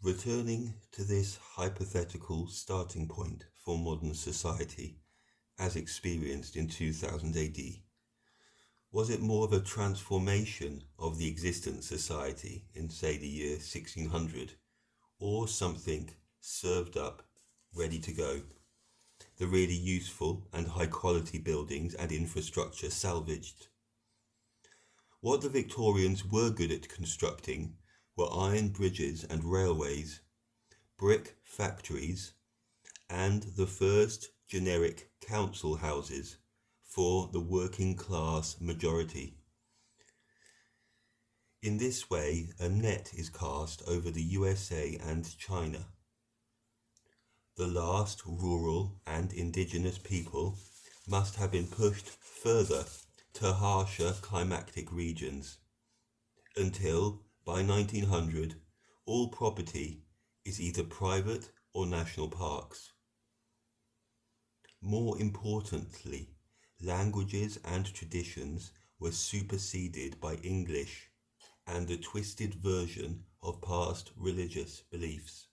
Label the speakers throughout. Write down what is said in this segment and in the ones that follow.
Speaker 1: Returning to this hypothetical starting point for modern society as experienced in 2000 AD, was it more of a transformation of the existent society in, say, the year 1600, or something served up, ready to go? The really useful and high quality buildings and infrastructure salvaged. What the Victorians were good at constructing were iron bridges and railways, brick factories, and the first generic council houses for the working class majority. In this way, a net is cast over the USA and China. The last rural and indigenous people must have been pushed further to harsher climatic regions, until by 1900 all property is either private or national parks. More importantly, languages and traditions were superseded by English and a twisted version of past religious beliefs.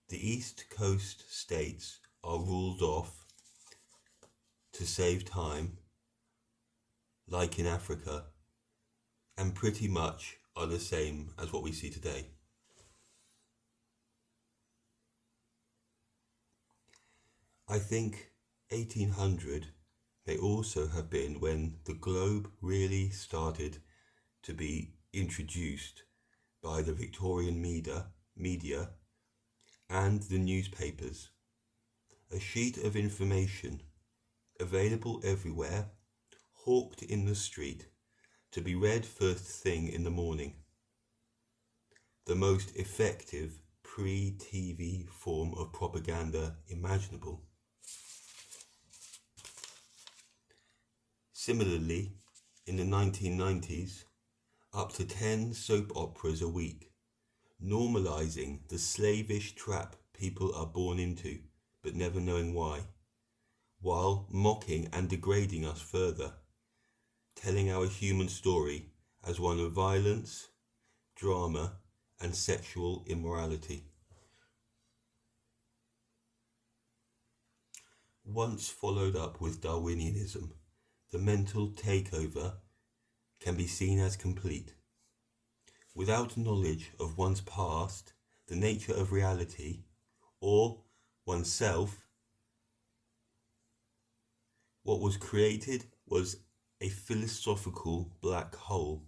Speaker 1: The East Coast states are ruled off to save time, like in Africa, and pretty much are the same as what we see today. I think 1800 may also have been when the globe really started to be introduced by the Victorian media and the newspapers. A sheet of information available everywhere, hawked in the street, to be read first thing in the morning. The most effective pre-TV form of propaganda imaginable. Similarly, in the 1990s, up to 10 soap operas a week, normalizing the slavish trap people are born into, but never knowing why, while mocking and degrading us further, telling our human story as one of violence, drama, and sexual immorality. Once followed up with Darwinianism, the mental takeover can be seen as complete. Without knowledge of one's past, the nature of reality, or oneself, what was created was a philosophical black hole.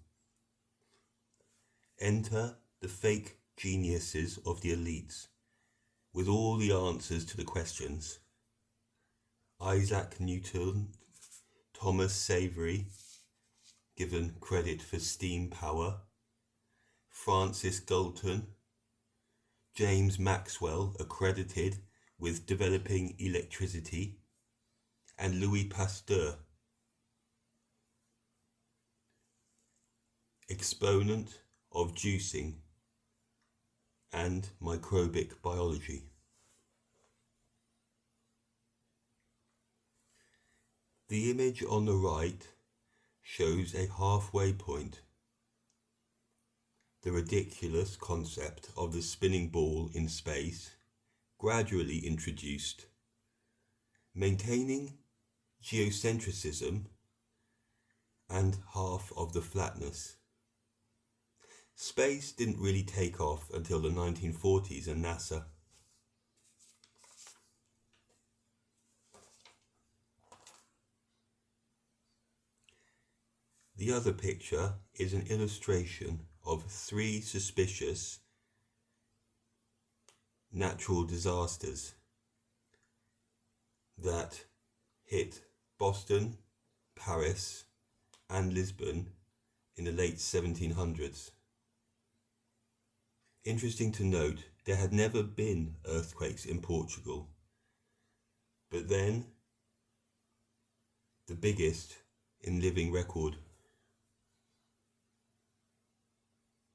Speaker 1: Enter the fake geniuses of the elites, with all the answers to the questions. Isaac Newton, Thomas Savery, given credit for steam power, Francis Galton, James Maxwell, accredited with developing electricity, and Louis Pasteur, exponent of juicing and microbic biology. The image on the right shows a halfway point. The ridiculous concept of the spinning ball in space, gradually introduced, maintaining geocentrism and half of the flatness. Space didn't really take off until the 1940s and NASA. The other picture is an illustration of 3 suspicious natural disasters that hit Boston, Paris, and Lisbon in the late 1700s. Interesting to note, there had never been earthquakes in Portugal, but then the biggest in living record